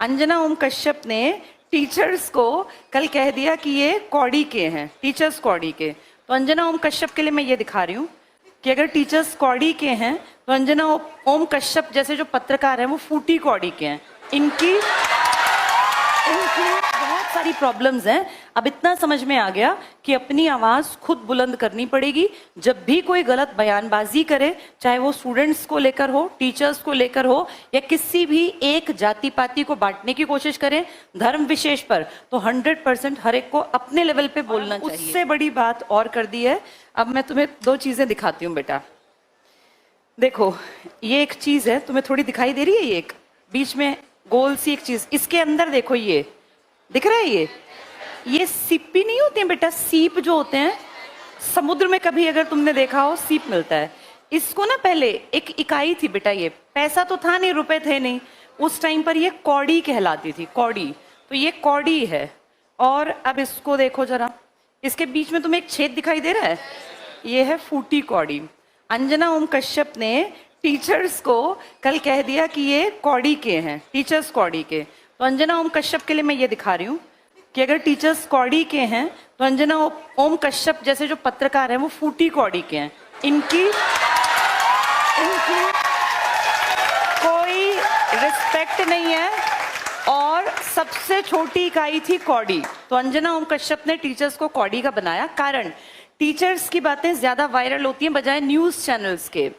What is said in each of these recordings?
अंजना ओम कश्यप ने टीचर्स को कल कह दिया कि ये कौड़ी के हैं, टीचर्स कौड़ी के। तो अंजना ओम कश्यप के लिए मैं ये दिखा रही हूँ कि अगर टीचर्स कौड़ी के हैं तो अंजना ओम कश्यप जैसे जो पत्रकार हैं वो फूटी कौड़ी के हैं। इनकी बहुत सारी प्रॉब्लम्स हैं। अब इतना समझ में आ गया कि अपनी आवाज खुद बुलंद करनी पड़ेगी। जब भी कोई गलत बयानबाजी करे, चाहे वो स्टूडेंट्स को लेकर हो, टीचर्स को लेकर हो, या किसी भी एक जाति पाति को बांटने की कोशिश करें धर्म विशेष पर, तो 100% हर एक को अपने लेवल पे बोलना चाहिए। उससे बड़ी बात और कर दी है। अब मैं तुम्हें दो चीजें दिखाती हूँ बेटा। देखो, ये एक चीज है, तुम्हें थोड़ी दिखाई दे रही है, ये एक बीच में गोल सी एक चीज, इसके अंदर देखो, ये दिख रहा है। ये सीपी नहीं होते हैं बेटा, सीप जो होते हैं समुद्र में, कभी अगर तुमने देखा हो सीप मिलता है। इसको ना पहले एक इकाई थी बेटा, ये पैसा तो था नहीं, रुपए थे नहीं उस टाइम पर, ये कौड़ी कहलाती थी, कौड़ी। तो ये कौड़ी है। और अब इसको देखो जरा, इसके बीच में तुम्हें एक छेद दिखाई दे रहा है, ये है फूटी कौड़ी। अंजना ओम कश्यप ने टीचर्स को कल कह दिया कि ये कौड़ी के हैं, टीचर्स कौड़ी के। तो अंजना ओम कश्यप के लिए मैं ये दिखा रही हूँ कि अगर टीचर्स कौड़ी के हैं तो अंजना ओम कश्यप जैसे जो पत्रकार हैं वो फूटी कौड़ी के हैं। इनकी कोई रिस्पेक्ट नहीं है और सबसे छोटी इकाई थी कौड़ी। तो अंजना ओम कश्यप ने टीचर्स को कौड़ी का बनाया। कारण, टीचर्स की बातें ज्यादा वायरल होती हैं बजाय न्यूज चैनल्स के।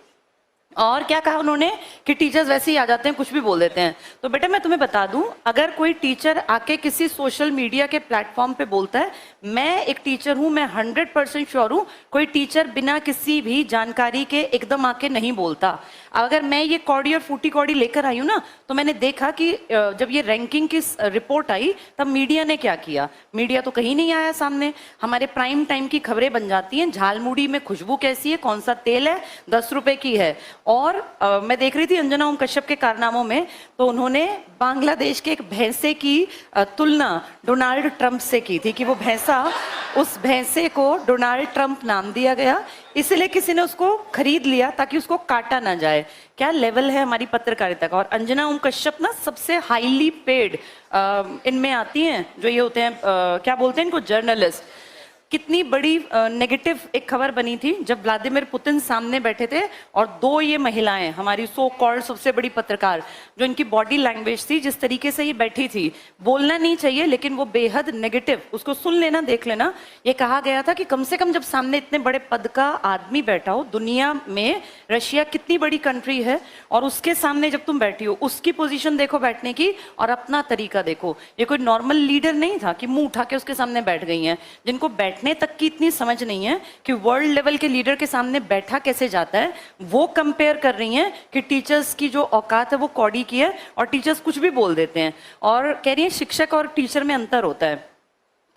और क्या कहा उन्होंने कि टीचर्स वैसे ही आ जाते हैं, कुछ भी बोल देते हैं। तो बेटा मैं तुम्हें बता दूं, अगर कोई टीचर आके किसी सोशल मीडिया के प्लेटफॉर्म पे बोलता है, मैं एक टीचर हूं, मैं 100% श्योर हूं कोई टीचर बिना किसी भी जानकारी के एकदम आके नहीं बोलता। अगर मैं ये कौड़ी और फूटी कौड़ी लेकर आई हूं ना, तो मैंने देखा कि जब ये रैंकिंग की रिपोर्ट आई तब मीडिया ने क्या किया। मीडिया तो कहीं नहीं आया सामने, हमारे प्राइम टाइम की खबरें बन जाती हैं, झालमुड़ी में खुशबू कैसी है, कौन सा तेल है, 10 रुपए की है। और मैं देख रही थी अंजना ओम कश्यप के कारनामों में, तो उन्होंने बांग्लादेश के एक भैंसे की तुलना डोनाल्ड ट्रंप से की थी कि वो भैंसा, उस भैंसे को डोनाल्ड ट्रंप नाम दिया गया, इसलिए किसी ने उसको खरीद लिया ताकि उसको काटा ना जाए। क्या लेवल है हमारी पत्रकारिता का। और अंजना ओम कश्यप ना सबसे हाईली पेड इनमें आती हैं, जो ये होते हैं क्या बोलते हैं इनको, जर्नलिस्ट। कितनी बड़ी नेगेटिव एक खबर बनी थी जब व्लादिमीर पुतिन सामने बैठे थे और दो ये महिलाएं, हमारी सो कॉल्ड सबसे बड़ी पत्रकार, जो इनकी बॉडी लैंग्वेज थी, जिस तरीके से ये बैठी थी, बोलना नहीं चाहिए लेकिन वो बेहद नेगेटिव, उसको सुन लेना, देख लेना। ये कहा गया था कि कम से कम जब सामने इतने बड़े पद का आदमी बैठा हो, दुनिया में रशिया कितनी बड़ी कंट्री है, और उसके सामने जब तुम बैठी हो, उसकी पोजीशन देखो बैठने की और अपना तरीका देखो। ये कोई नॉर्मल लीडर नहीं था कि मुंह उठा के उसके सामने बैठ गई हैं, जिनको बैठने तक की इतनी समझ नहीं है कि वर्ल्ड लेवल के लीडर के सामने बैठा कैसे जाता है। वो कंपेयर कर रही हैं कि टीचर्स की जो औकात है वो कौड़ी की है और टीचर्स कुछ भी बोल देते हैं, और कह रही हैं शिक्षक और टीचर में अंतर होता है।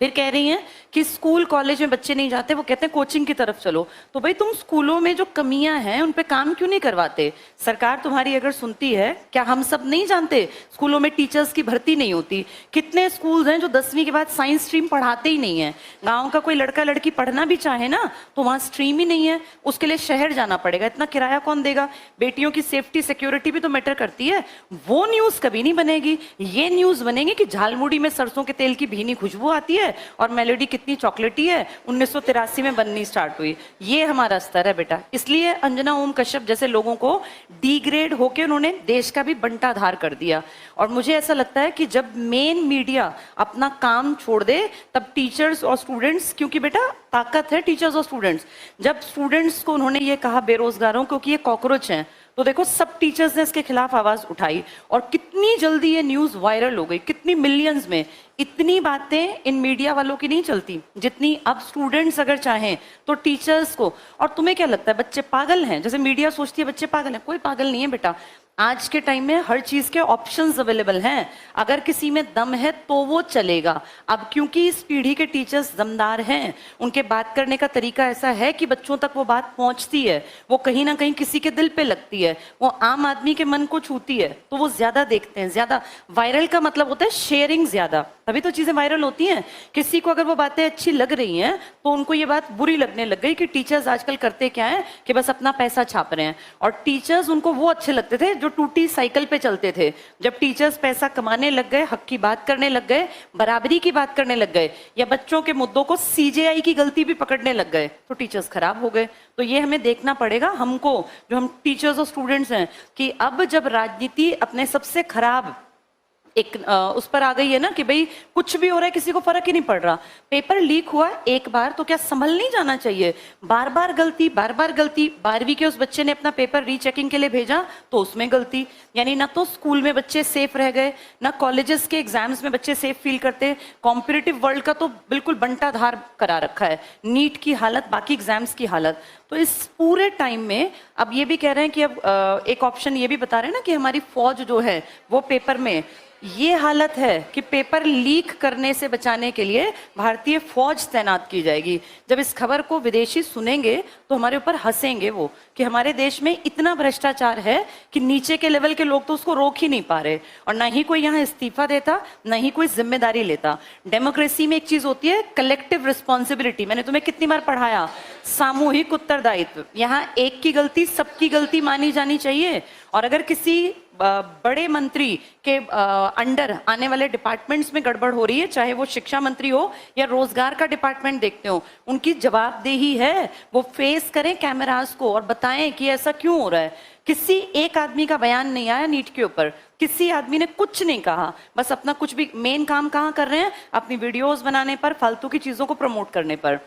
फिर कह रही हैं कि स्कूल कॉलेज में बच्चे नहीं जाते, वो कहते हैं कोचिंग की तरफ चलो। तो भाई तुम स्कूलों में जो कमियां हैं उन पे काम क्यों नहीं करवाते। सरकार तुम्हारी अगर सुनती है, क्या हम सब नहीं जानते स्कूलों में टीचर्स की भर्ती नहीं होती। कितने स्कूल्स हैं जो 10वीं के बाद साइंस स्ट्रीम पढ़ाते ही नहीं है। गाँव का कोई लड़का लड़की पढ़ना भी चाहे ना तो वहाँ स्ट्रीम ही नहीं है, उसके लिए शहर जाना पड़ेगा, इतना किराया कौन देगा। बेटियों की सेफ्टी सिक्योरिटी भी तो मैटर करती है। वो न्यूज कभी नहीं बनेगी। ये न्यूज बनेगी कि झालमुड़ी में सरसों के तेल की भीनी खुशबू आती है और मेलोडी कितनी चॉकलेटी है, 1983 में बननी स्टार्ट हुई। ये हमारा स्तर है बेटा। इसलिए अंजना ओम कश्यप जैसे लोगों को डिग्रेड होके उन्होंने देश का भी बंटाधार कर दिया। और मुझे ऐसा लगता है कि जब मेन मीडिया अपना काम छोड़ दे तब टीचर्स और स्टूडेंट्स, क्योंकि बेटा ताकत है टीचर्स और स्टूडेंट्स। जब स्टूडेंट्स को उन्होंने ये कहा बेरोजगारों को कि ये कॉकरोच हैं, तो देखो सब टीचर्स ने इसके खिलाफ आवाज उठाई और कितनी जल्दी ये न्यूज वायरल हो गई, कितनी मिलियंस में। इतनी बातें इन मीडिया वालों की नहीं चलती जितनी अब स्टूडेंट्स अगर चाहें तो टीचर्स को। और तुम्हें क्या लगता है बच्चे पागल हैं? जैसे मीडिया सोचती है बच्चे पागल हैं, कोई पागल नहीं है बेटा। आज के टाइम में हर चीज के ऑप्शंस अवेलेबल हैं, अगर किसी में दम है तो वो चलेगा। अब क्योंकि इस पीढ़ी के टीचर्स दमदार हैं, उनके बात करने का तरीका ऐसा है कि बच्चों तक वो बात पहुंचती है, वो कहीं ना कहीं किसी के दिल पे लगती है, वो आम आदमी के मन को छूती है, तो वो ज्यादा देखते हैं। ज्यादा वायरल का मतलब होता है शेयरिंग ज्यादा, तभी तो चीजें वायरल होती हैं। किसी को अगर वो बातें अच्छी लग रही हैं तो उनको ये बात बुरी लगने लग गई कि टीचर्स आजकल करते क्या है कि बस अपना पैसा छाप रहे हैं। और टीचर्स उनको वो अच्छे लगते थे जो टूटी साइकिल पे चलते थे। जब टीचर्स पैसा कमाने लग गए, हक की बात करने लग गए, बराबरी की बात करने लग गए, या बच्चों के मुद्दों को सीजेआई की गलती भी पकड़ने लग गए, तो टीचर्स खराब हो गए। तो ये हमें देखना पड़ेगा हमको, जो हम टीचर्स और स्टूडेंट्स हैं, कि अब जब राजनीति अपने सबसे खराब एक उस पर आ गई है ना कि भाई कुछ भी हो रहा है, किसी को फर्क ही नहीं पड़ रहा। पेपर लीक हुआ एक बार तो क्या संभल नहीं जाना चाहिए? बार बार गलती, बार बार गलती। 12वीं के उस बच्चे ने अपना पेपर रीचेकिंग के लिए भेजा तो उसमें गलती। यानी ना तो स्कूल में बच्चे सेफ रह गए, ना कॉलेजेस के एग्जाम्स में बच्चे सेफ फील करते। कॉम्पिटिटिव वर्ल्ड का तो बिल्कुल बंटाधार करा रखा है, नीट की हालत, बाकी एग्जाम्स की हालत। तो इस पूरे टाइम में अब ये भी कह रहे हैं कि अब एक ऑप्शन ये भी बता रहे हैं ना कि हमारी फौज जो है वो पेपर में, ये हालत है कि पेपर लीक करने से बचाने के लिए भारतीय फौज तैनात की जाएगी। जब इस खबर को विदेशी सुनेंगे तो हमारे ऊपर हंसेंगे वो, कि हमारे देश में इतना भ्रष्टाचार है कि नीचे के लेवल के लोग तो उसको रोक ही नहीं पा रहे, और ना ही कोई यहाँ इस्तीफा देता, ना ही कोई जिम्मेदारी लेता। डेमोक्रेसी में एक चीज होती है कलेक्टिव रिस्पॉन्सिबिलिटी, मैंने तुम्हें कितनी बार पढ़ाया, सामूहिक उत्तरदायित्व। यहाँ एक की गलती सबकी गलती मानी जानी चाहिए। और अगर किसी बड़े मंत्री के अंडर आने वाले डिपार्टमेंट्स में गड़बड़ हो रही है, चाहे वो शिक्षा मंत्री हो या रोजगार का डिपार्टमेंट देखते हो, उनकी जवाबदेही है वो फेस करें कैमरास को और बताएं कि ऐसा क्यों हो रहा है। किसी एक आदमी का बयान नहीं आया नीट के ऊपर, किसी आदमी ने कुछ नहीं कहा, बस अपना कुछ भी मेन काम कहाँ कर रहे हैं, अपनी वीडियोस बनाने पर, फालतू की चीजों को प्रमोट करने पर।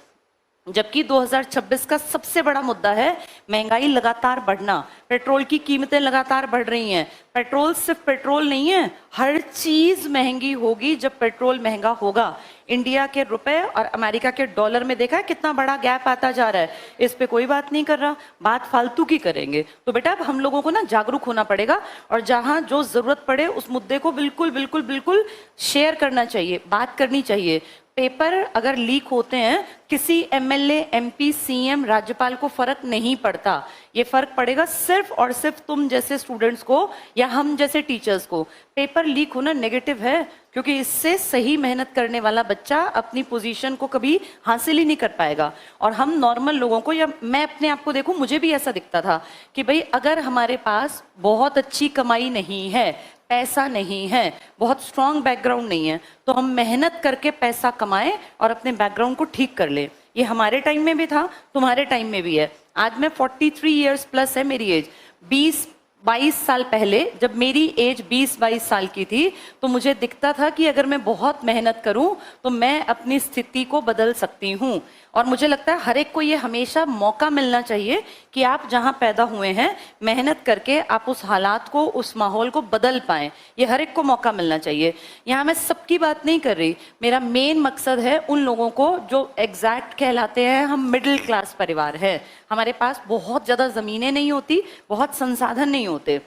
जबकि 2026 का सबसे बड़ा मुद्दा है महंगाई लगातार बढ़ना, पेट्रोल की कीमतें लगातार बढ़ रही हैं। पेट्रोल सिर्फ पेट्रोल नहीं है, हर चीज महंगी होगी जब पेट्रोल महंगा होगा। इंडिया के रुपए और अमेरिका के डॉलर में देखा है कितना बड़ा गैप आता जा रहा है, इस पे कोई बात नहीं कर रहा, बात फालतू की करेंगे। तो बेटा अब हम लोगों को ना जागरूक होना पड़ेगा, और जहां जो जरूरत पड़े उस मुद्दे को बिल्कुल बिल्कुल बिल्कुल शेयर करना चाहिए, बात करनी चाहिए। पेपर अगर लीक होते हैं, किसी एमएलए, एमपी, सीएम, राज्यपाल को फर्क नहीं पड़ता। ये फर्क पड़ेगा सिर्फ और सिर्फ तुम जैसे स्टूडेंट्स को या हम जैसे टीचर्स को। पेपर लीक होना नेगेटिव है, क्योंकि इससे सही मेहनत करने वाला बच्चा अपनी पोजीशन को कभी हासिल ही नहीं कर पाएगा। और हम नॉर्मल लोगों को, या मैं अपने आप को देखूं, मुझे भी ऐसा दिखता था कि भाई अगर हमारे पास बहुत अच्छी कमाई नहीं है, पैसा नहीं है, बहुत स्ट्रॉन्ग बैकग्राउंड नहीं है, तो हम मेहनत करके पैसा कमाएं और अपने बैकग्राउंड को ठीक कर ले। ये हमारे टाइम में भी था, तुम्हारे टाइम में भी है। आज मैं 43 इयर्स प्लस है मेरी एज। 20-22 साल पहले जब मेरी एज 20-22 साल की थी, तो मुझे दिखता था कि अगर मैं बहुत मेहनत करूं तो मैं अपनी स्थिति को बदल सकती हूं। और मुझे लगता है हर एक को ये हमेशा मौका मिलना चाहिए कि आप जहां पैदा हुए हैं, मेहनत करके आप उस हालात को, उस माहौल को बदल पाएं। ये हर एक को मौका मिलना चाहिए। यहाँ मैं सबकी बात नहीं कर रही, मेरा मेन मकसद है उन लोगों को जो एग्जैक्ट कहलाते हैं हम मिडिल क्लास परिवार है। हमारे पास बहुत ज्यादा जमीनें नहीं होती, बहुत संसाधन नहीं होते,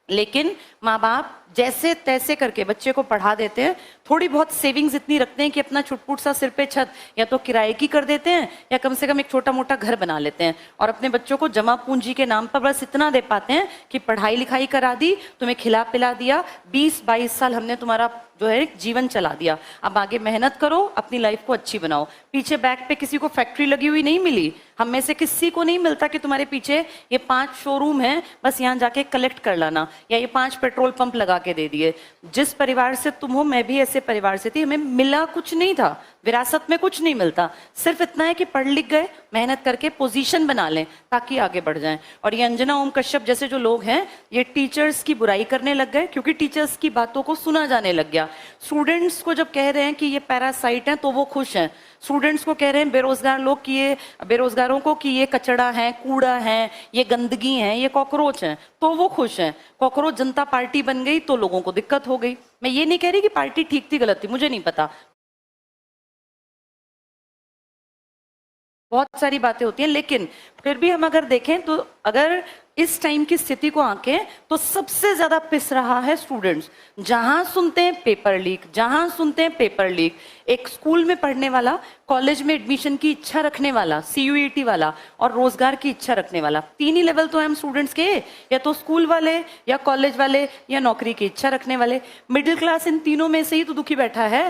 लेकिन माँ बाप जैसे तैसे करके बच्चे को पढ़ा देते हैं। थोड़ी बहुत सेविंग्स इतनी रखते हैं कि अपना छुटपुट सा सिर पे छत या तो किराए की कर देते हैं, या कम से कम एक छोटा मोटा घर बना लेते हैं, और अपने बच्चों को जमा पूंजी के नाम पर बस इतना दे पाते हैं कि पढ़ाई लिखाई करा दी, तुम्हें खिला पिला दिया, 20-22 साल हमने तुम्हारा जो है जीवन चला दिया, अब आगे मेहनत करो, अपनी लाइफ को अच्छी बनाओ। पीछे बैक पे किसी को फैक्ट्री लगी हुई नहीं मिली, हम में से किसी को नहीं मिलता कि तुम्हारे पीछे ये 5 शोरूम है, बस यहाँ जाके कलेक्ट कर लाना, या ये 5 पेट्रोल पंप लगा के दे दिए। जिस परिवार से तुम हो, मैं भी ऐसे परिवार से थी, हमें मिला कुछ नहीं था, विरासत में कुछ नहीं मिलता, सिर्फ इतना है कि पढ़ लिख गए, मेहनत करके पोजीशन बना लें ताकि आगे बढ़ जाएं। और ये अंजना ओम कश्यप जैसे जो लोग हैं, ये टीचर्स की बुराई करने लग गए, क्योंकि टीचर्स की बातों को सुना जाने लग गया। स्टूडेंट्स को जब कह रहे हैं कि ये पैरासाइट हैं तो वो खुश हैं, स्टूडेंट्स को कह रहे हैं बेरोजगार लोग कि ये बेरोजगारों को कि ये कचड़ा है, कूड़ा है, ये गंदगी है, ये कॉकरोच हैं, तो वो खुश हैं। कॉकरोच जनता पार्टी बन गई तो लोगों को दिक्कत हो गई। मैं ये नहीं कह रही कि पार्टी ठीक थी गलत थी, मुझे नहीं पता, बहुत सारी बातें होती हैं, लेकिन फिर भी हम अगर देखें तो अगर इस टाइम की स्थिति को आंकें तो सबसे ज्यादा पिस रहा है स्टूडेंट्स। जहां सुनते हैं पेपर लीक, जहां सुनते हैं पेपर लीक। एक स्कूल में पढ़ने वाला, कॉलेज में एडमिशन की इच्छा रखने वाला, CUET वाला और रोजगार की इच्छा रखने वाला, 3 ही लेवल तो हैं हम स्टूडेंट्स के, या तो स्कूल वाले या कॉलेज वाले या नौकरी की इच्छा रखने वाले। मिडिल क्लास इन तीनों में से ही तो दुखी बैठा है।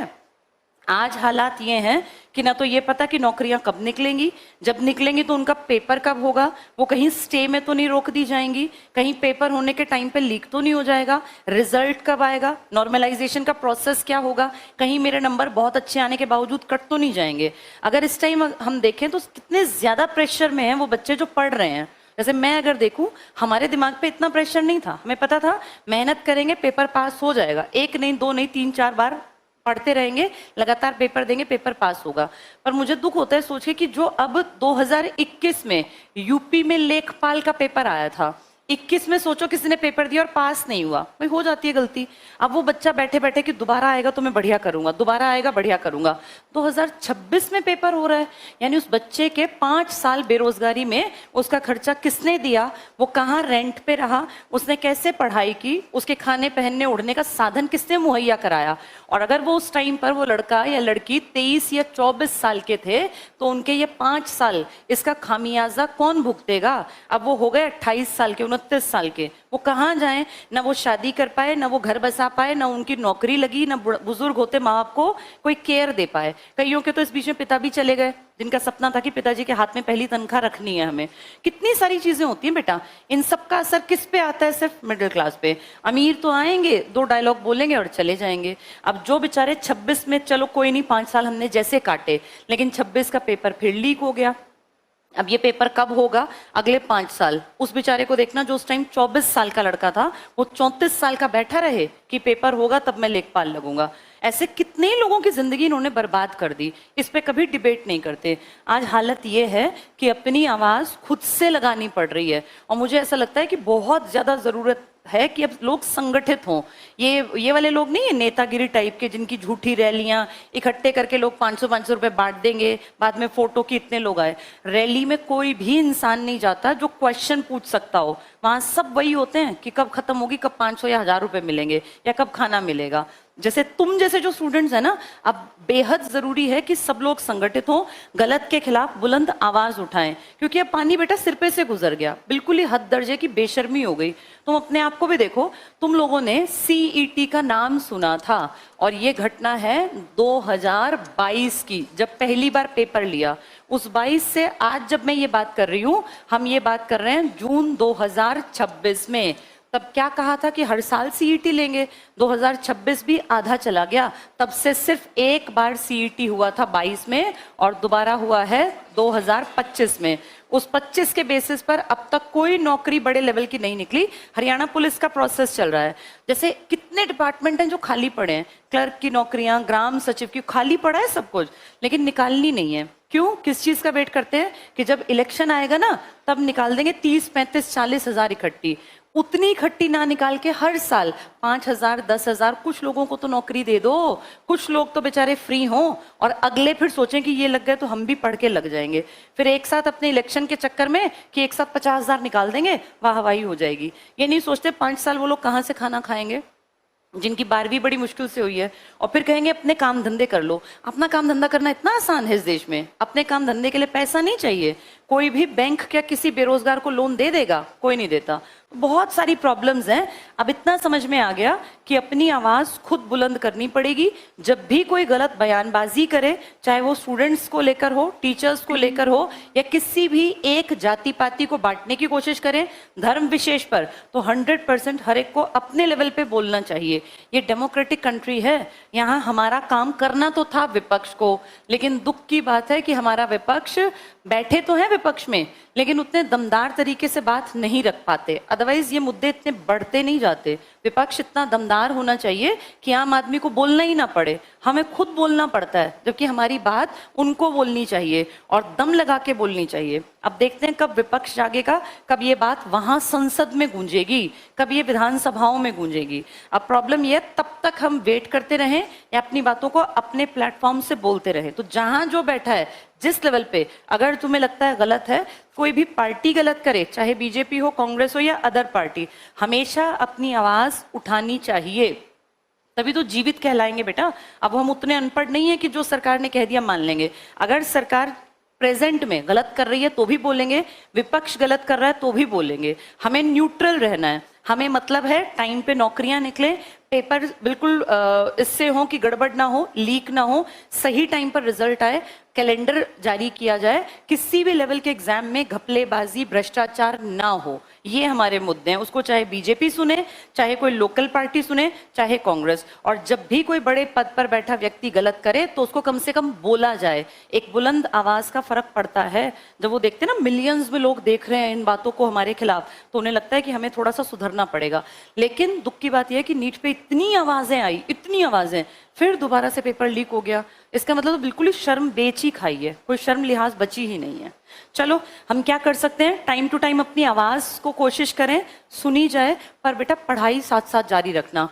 आज हालात ये हैं कि ना तो ये पता कि नौकरियां कब निकलेंगी, जब निकलेंगी तो उनका पेपर कब होगा, वो कहीं स्टे में तो नहीं रोक दी जाएंगी, कहीं पेपर होने के टाइम पे लीक तो नहीं हो जाएगा, रिजल्ट कब आएगा, नॉर्मलाइजेशन का प्रोसेस क्या होगा, कहीं मेरे नंबर बहुत अच्छे आने के बावजूद कट तो नहीं जाएंगे। अगर इस टाइम हम देखें तो कितने ज्यादा प्रेशर में हैं वो बच्चे जो पढ़ रहे हैं। जैसे मैं अगर देखूं, हमारे दिमाग पे इतना प्रेशर नहीं था, हमें पता था मेहनत करेंगे पेपर पास हो जाएगा, एक नहीं दो नहीं 3-4 बार पढ़ते रहेंगे, लगातार पेपर देंगे, पेपर पास होगा। पर मुझे दुख होता है सोच के कि जो अब 2021 में यूपी में लेखपाल का पेपर आया था, 21 में सोचो किसी ने पेपर दिया और पास नहीं हुआ, भाई हो जाती है गलती। अब वो बच्चा बैठे बैठे कि दोबारा आएगा तो मैं बढ़िया करूंगा, दोबारा आएगा बढ़िया करूंगा। 2026 में पेपर हो रहा है, यानी उस बच्चे के 5 साल बेरोजगारी में उसका खर्चा किसने दिया, वो कहाँ रेंट पे रहा, उसने कैसे पढ़ाई की, उसके खाने पहनने ओढ़ने का साधन किसने मुहैया कराया। और अगर वो उस टाइम पर वो लड़का या लड़की 23 या 24 साल के थे तो उनके ये 5 साल इसका खामियाजा कौन भुगतेगा। अब वो हो गए 28 साल के, 29 साल के, वो कहाँ जाएं, ना वो शादी कर पाए, ना वो घर बसा पाए, ना उनकी नौकरी लगी, ना बुजुर्ग होते माँ बाप को कोई केयर दे पाए। कईयों के तो इस बीच में पिता भी चले गए, जिनका सपना था कि पिताजी के हाथ में पहली तनख्वाह रखनी है हमें। कितनी सारी चीजें होती हैं बेटा, इन सब का असर किस पे आता है, सिर्फ मिडिल क्लास पे। अमीर तो आएंगे, 2 डायलॉग बोलेंगे और चले जाएंगे। अब जो बेचारे 26 में, चलो कोई नहीं 5 साल हमने जैसे काटे, लेकिन 26 का पेपर फिर लीक हो गया। अब ये पेपर कब होगा, अगले 5 साल। उस बेचारे को देखना जो उस टाइम 24 साल का लड़का था, वो 34 साल का बैठा रहे कि पेपर होगा तब मैं लेखपाल लगूंगा। ऐसे कितने लोगों की जिंदगी इन्होंने बर्बाद कर दी, इस पे कभी डिबेट नहीं करते। आज हालत ये है कि अपनी आवाज खुद से लगानी पड़ रही है, और मुझे ऐसा लगता है कि बहुत ज्यादा जरूरत है कि अब लोग संगठित हों। ये वाले लोग नहीं है नेतागिरी टाइप के, जिनकी झूठी रैलियां इकट्ठे करके लोग 500-500 रुपए बांट देंगे, बाद में फोटो की इतने लोग आए। रैली में कोई भी इंसान नहीं जाता जो क्वेश्चन पूछ सकता हो, वहां सब वही होते हैं कि कब खत्म होगी, कब 500 या 1000 रुपए मिलेंगे, या कब खाना मिलेगा। जैसे तुम जैसे जो स्टूडेंट्स है ना, अब बेहद जरूरी है कि सब लोग संगठित हों, गलत के खिलाफ बुलंद आवाज उठाएं, क्योंकि अब पानी बेटा सिर पे से गुजर गया, बिल्कुल ही हद दर्जे की बेशर्मी हो गई। तुम अपने आप को भी देखो, तुम लोगों ने सीईटी का नाम सुना था, और ये घटना है 2022 की, जब पहली बार पेपर लिया। उस 22 से आज जब मैं ये बात कर रही हूँ, हम ये बात कर रहे हैं जून 2026 में। तब क्या कहा था कि हर साल सीईटी लेंगे, 2026 भी आधा चला गया, तब से सिर्फ एक बार सीईटी हुआ था 22 में, और दोबारा हुआ है 2025 में। उस 25 के बेसिस पर अब तक कोई नौकरी बड़े लेवल की नहीं निकली। हरियाणा पुलिस का प्रोसेस चल रहा है। जैसे कितने डिपार्टमेंट हैं जो खाली पड़े हैं, क्लर्क की नौकरियां, ग्राम सचिव की, खाली पड़ा है सब कुछ, लेकिन निकालनी नहीं है। क्यों, किस चीज का वेट करते हैं कि जब इलेक्शन आएगा ना तब निकाल देंगे 30, 35, 40 हजार इकट्ठी। उतनी इकट्ठी ना निकाल के हर साल 5,000, 10,000, कुछ लोगों को तो नौकरी दे दो, कुछ लोग तो बेचारे फ्री हों, और अगले फिर सोचें कि ये लग गए तो हम भी पढ़ के लग जाएंगे। फिर एक साथ अपने इलेक्शन के चक्कर में कि एक साथ 50,000 निकाल देंगे, वाहवाही हो जाएगी। ये नहीं सोचते 5 साल वो लोग कहाँ से खाना खाएंगे, जिनकी 12वीं बड़ी मुश्किल से हुई है, और फिर कहेंगे अपने काम धंधे कर लो। अपना काम धंधा करना इतना आसान है इस देश में? अपने काम धंधे के लिए पैसा नहीं चाहिए। कोई भी बैंक क्या किसी बेरोजगार को लोन दे देगा? कोई नहीं देता। बहुत सारी प्रॉब्लम्स हैं। अब इतना समझ में आ गया कि अपनी आवाज खुद बुलंद करनी पड़ेगी। जब भी कोई गलत बयानबाजी करे, चाहे वो स्टूडेंट्स को लेकर हो, टीचर्स को लेकर हो, या किसी भी एक जाति पाति को बांटने की कोशिश करें धर्म विशेष पर, तो 100% हर एक को अपने लेवल पे बोलना चाहिए। ये डेमोक्रेटिक कंट्री है, यहाँ हमारा काम करना तो था विपक्ष को, लेकिन दुख की बात है कि हमारा विपक्ष बैठे तो हैं विपक्ष में, लेकिन उतने दमदार तरीके से बात नहीं रख पाते। अदरवाइज ये मुद्दे इतने बढ़ते नहीं जाते। विपक्ष इतना दमदार होना चाहिए कि आम आदमी को बोलना ही ना पड़े, हमें खुद बोलना पड़ता है, जबकि हमारी बात उनको बोलनी चाहिए और दम लगा के बोलनी चाहिए। अब देखते हैं कब विपक्ष जागेगा, कब ये बात वहां संसद में गूंजेगी, कब ये विधानसभाओं में गूंजेगी। अब प्रॉब्लम ये है, तब तक हम वेट करते रहें या अपनी बातों को अपने प्लेटफॉर्म से बोलते रहें। तो जहां जो बैठा है, जिस लेवल पे, अगर तुम्हें लगता है गलत है, कोई भी पार्टी गलत करे, चाहे बीजेपी हो, कांग्रेस हो या अदर पार्टी, हमेशा अपनी आवाज उठानी चाहिए, तभी तो जीवित कहलाएंगे बेटा। अब हम उतने अनपढ़ नहीं है कि जो सरकार ने कह दिया मान लेंगे। अगर सरकार प्रेजेंट में गलत कर रही है तो भी बोलेंगे, विपक्ष गलत कर रहा है तो भी बोलेंगे। हमें न्यूट्रल रहना है। हमें मतलब है टाइम पे नौकरियां निकले, पेपर बिल्कुल इससे हो कि गड़बड़ ना हो, लीक ना हो, सही टाइम पर रिजल्ट आए, कैलेंडर जारी किया जाए, किसी भी लेवल के एग्जाम में घपलेबाजी भ्रष्टाचार ना हो, ये हमारे मुद्दे हैं। उसको चाहे बीजेपी सुने, चाहे कोई लोकल पार्टी सुने, चाहे कांग्रेस। और जब भी कोई बड़े पद पर बैठा व्यक्ति गलत करे तो उसको कम से कम बोला जाए। एक बुलंद आवाज का फर्क पड़ता है। जब वो देखते हैं ना मिलियंस में लोग देख रहे हैं इन बातों को हमारे खिलाफ, तो उन्हें लगता है कि हमें थोड़ा सा सुधरना पड़ेगा। लेकिन दुख की बात यह है कि नीट पे इतनी आवाजें आई, इतनी आवाजें, फिर दोबारा से पेपर लीक हो गया। इसका मतलब तो बिल्कुल ही शर्म बेच ही खाई है, कोई शर्म लिहाज बची ही नहीं है। चलो हम क्या कर सकते हैं, टाइम टू टाइम अपनी आवाज को कोशिश करें सुनी जाए, पर बेटा पढ़ाई साथ साथ जारी रखना।